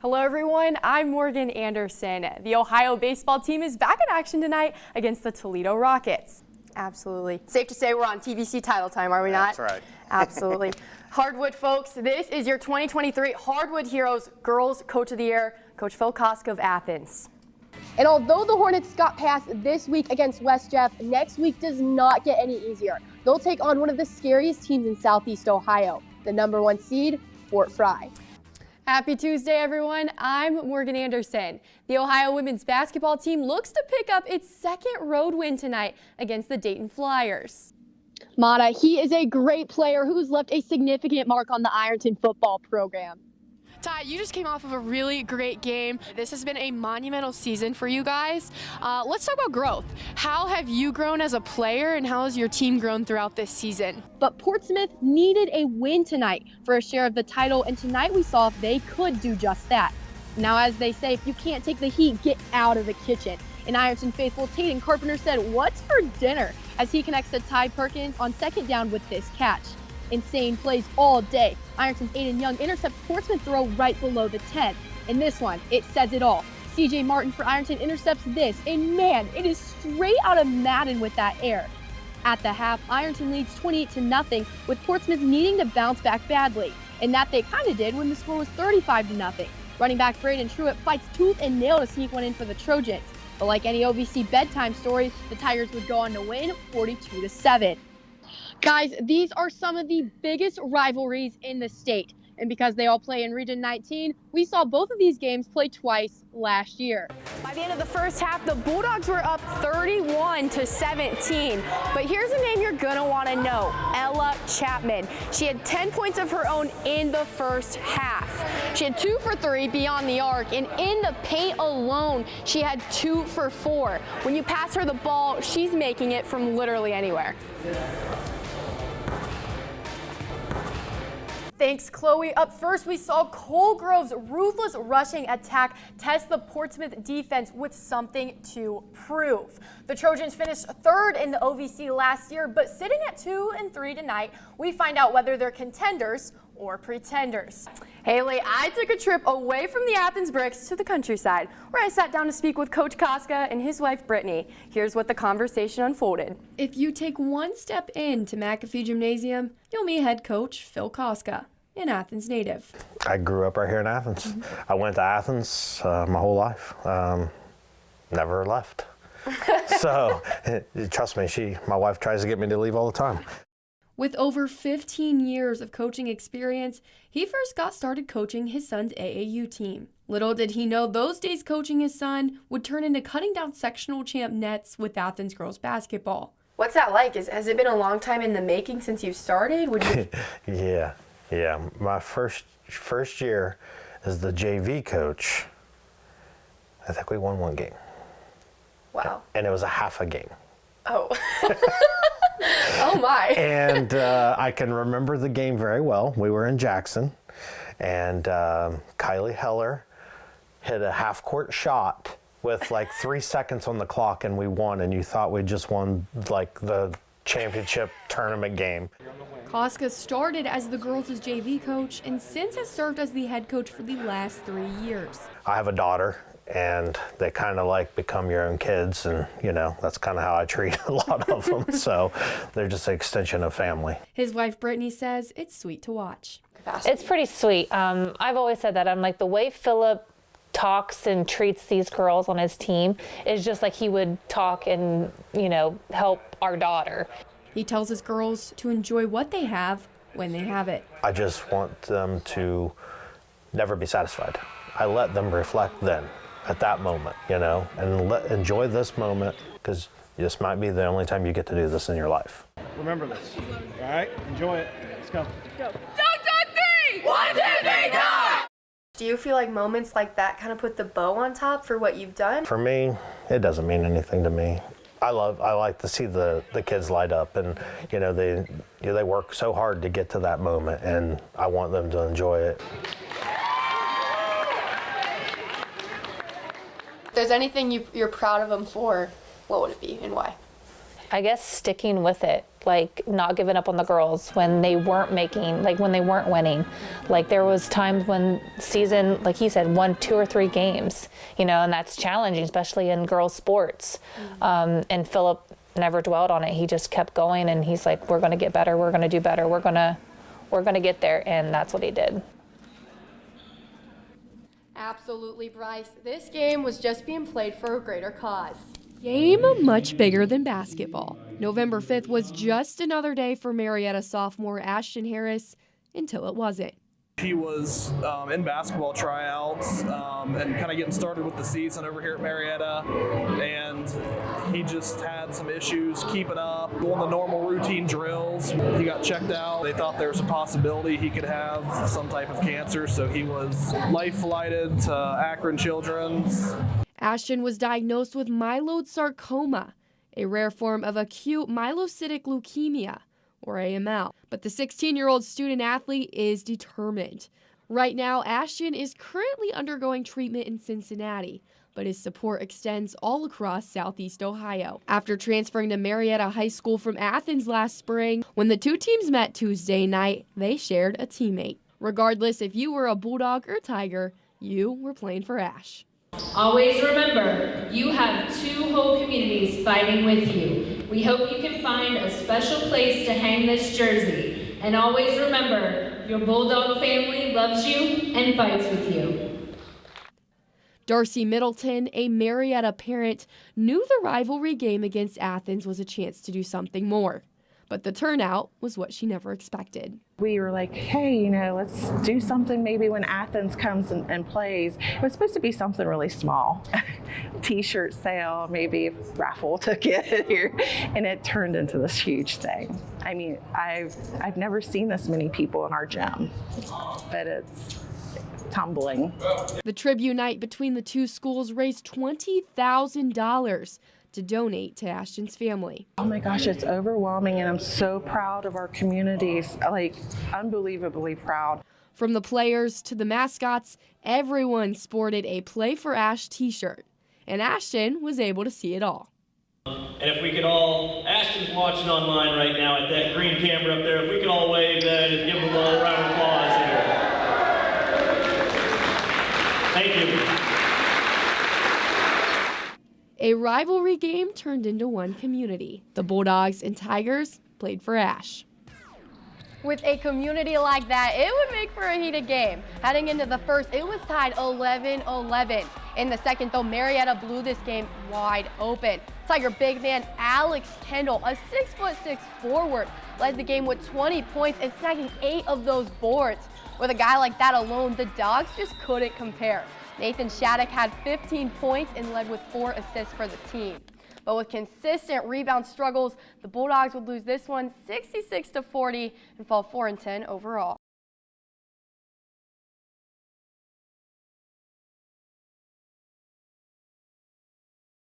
Hello everyone, I'm Morgan Anderson. The Ohio baseball team is back in action tonight against the Toledo Rockets. Absolutely. Safe to say we're on TVC title time, are we not? That's right. Absolutely. Hardwood folks, this is your 2023 Hardwood Heroes Girls Coach of the Year, Coach Phil Koska of Athens. And although the Hornets got past this week against West Jeff, next week does not get any easier. They'll take on one of the scariest teams in Southeast Ohio, the #1 seed, Fort Fry. Happy Tuesday, everyone. I'm Morgan Anderson. The Ohio women's basketball team looks to pick up its second road win tonight against the Dayton Flyers. Mata, he is a great player who's left a significant mark on the Ironton football program. Ty, you just came off of a really great game. This has been a monumental season for you guys. Let's talk about growth. How have you grown as a player and how has your team grown throughout this season? But Portsmouth needed a win tonight for a share of the title, and tonight we saw if they could do just that. Now, as they say, if you can't take the heat, get out of the kitchen. And Ironton faithful Tatum Carpenter said, "What's for dinner?" as he connects to Ty Perkins on second down with this catch. Insane plays all day. Ironton's Aiden Young intercepts Portsmouth throw right below the 10. In this one, it says it all. CJ Martin for Ironton intercepts this, and man, it is straight out of Madden with that air. At the half, Ironton leads 28-0, with Portsmouth needing to bounce back badly. And that they kind of did when the score was 35-0. Running back Braden Truitt fights tooth and nail to sneak one in for the Trojans. But like any OVC bedtime story, the Tigers would go on to win 42-7. Guys, these are some of the biggest rivalries in the state. And because they all play in Region 19, we saw both of these games play twice last year. By the end of the first half, the Bulldogs were up 31-17. But here's a name you're gonna wanna know, Ella Chapman. She had 10 points of her own in the first half. She had 2 for 3 beyond the arc, and in the paint alone, she had 2 for 4. When you pass her the ball, she's making it from literally anywhere. Thanks, Chloe. Up first, we saw Cole Grove's ruthless rushing attack test the Portsmouth defense with something to prove. The Trojans finished 3rd in the OVC last year, but sitting at 2-3 tonight, we find out whether they're contenders or pretenders. Haley, I took a trip away from the Athens bricks to the countryside, where I sat down to speak with Coach Koska and his wife, Brittany. Here's what the conversation unfolded. If you take one step into McAfee Gymnasium, you'll meet head coach Phil Koska, an Athens native. I grew up right here in Athens. I went to Athens my whole life. Never left. So, trust me, my wife tries to get me to leave all the time. With over 15 years of coaching experience, he first got started coaching his son's AAU team. Little did he know those days coaching his son would turn into cutting down sectional champ nets with Athens girls basketball. What's that like? Has it been a long time in the making since you started? Would you? Yeah. My first year as the JV coach, I think we won 1 game. Wow. And it was a half a game. Oh. Oh my. And I can remember the game very well. We were in Jackson, and Kylie Heller hit a half-court shot with like 3 seconds on the clock, and we won, and you thought we just won like the championship tournament game. Koska started as the girls' JV coach and since has served as the head coach for the last 3 years. I have a daughter, and they kind of like become your own kids, and that's kind of how I treat a lot of them. So they're just an extension of family. His wife Brittany says it's sweet to watch. It's pretty sweet. I've always said that. I'm like, the way Philip talks and treats these girls on his team is just like he would talk and help our daughter. He tells his girls to enjoy what they have when they have it. I just want them to never be satisfied. I let them reflect then, at that moment, and enjoy this moment, because this might be the only time you get to do this in your life. Remember this, all right? Enjoy it. Let's go. Go. 2, 2, 3! 1, 2, 3, go! Do you feel like moments like that kind of put the bow on top for what you've done? For me, it doesn't mean anything to me. I like to see the kids light up, and they work so hard to get to that moment, and I want them to enjoy it. If there's anything you're proud of them for, what would it be and why? I guess sticking with it like not giving up on the girls when they weren't making, like when they weren't winning. Like there was times when season, like he said, won 2 or 3 games, you know, and that's challenging, especially in girls sports. And Philip never dwelled on it. He just kept going, and he's like, we're going to get better. We're going to do better. We're going to get there. And that's what he did. Absolutely, Bryce. This game was just being played for a greater cause. Game much bigger than basketball. November 5th was just another day for Marietta sophomore Ashton Harris until it wasn't. He was in basketball tryouts and kind of getting started with the season over here at Marietta, and he just had some issues keeping up on the normal routine drills. He got checked out. They thought there was a possibility he could have some type of cancer, so he was life flighted to Akron Children's. Ashton was diagnosed with myeloid sarcoma, a rare form of acute myelocytic leukemia, or AML. But the 16-year-old student athlete is determined. Right now, Ashton is currently undergoing treatment in Cincinnati, but his support extends all across Southeast Ohio. After transferring to Marietta High School from Athens last spring, when the two teams met Tuesday night, they shared a teammate. Regardless if you were a Bulldog or Tiger, you were playing for Ash. Always remember, you have 2 whole communities fighting with you. We hope you can find a special place to hang this jersey. And always remember, your Bulldog family loves you and fights with you. Darcy Middleton, a Marietta parent, knew the rivalry game against Athens was a chance to do something more. But the turnout was what she never expected. We were like, hey, you know, let's do something maybe when Athens comes and plays. It was supposed to be something really small. T-shirt sale, maybe raffle ticket here. And it turned into this huge thing. I mean, I've never seen this many people in our gym, but it's tumbling. The tribute night between the two schools raised $20,000 to donate to Ashton's family. Oh my gosh, it's overwhelming, and I'm so proud of our communities, like unbelievably proud. From the players to the mascots, everyone sported a Play for Ash t-shirt, and Ashton was able to see it all. And if we could all, Ashton's watching online right now at that green camera up there, if we could all wave that and give him a little round of applause here. Thank you. A rivalry game turned into one community. The Bulldogs and Tigers played for Ash. With a community like that, it would make for a heated game. Heading into the first, it was tied 11-11. In the second, though, Marietta blew this game wide open. Tiger big man Alex Kendall, a 6'6" forward, led the game with 20 points and snagging 8 of those boards. With a guy like that alone, the Dogs just couldn't compare. Nathan Shattuck had 15 points and led with 4 assists for the team. But with consistent rebound struggles, the Bulldogs would lose this one 66-40 and fall 4-10 overall.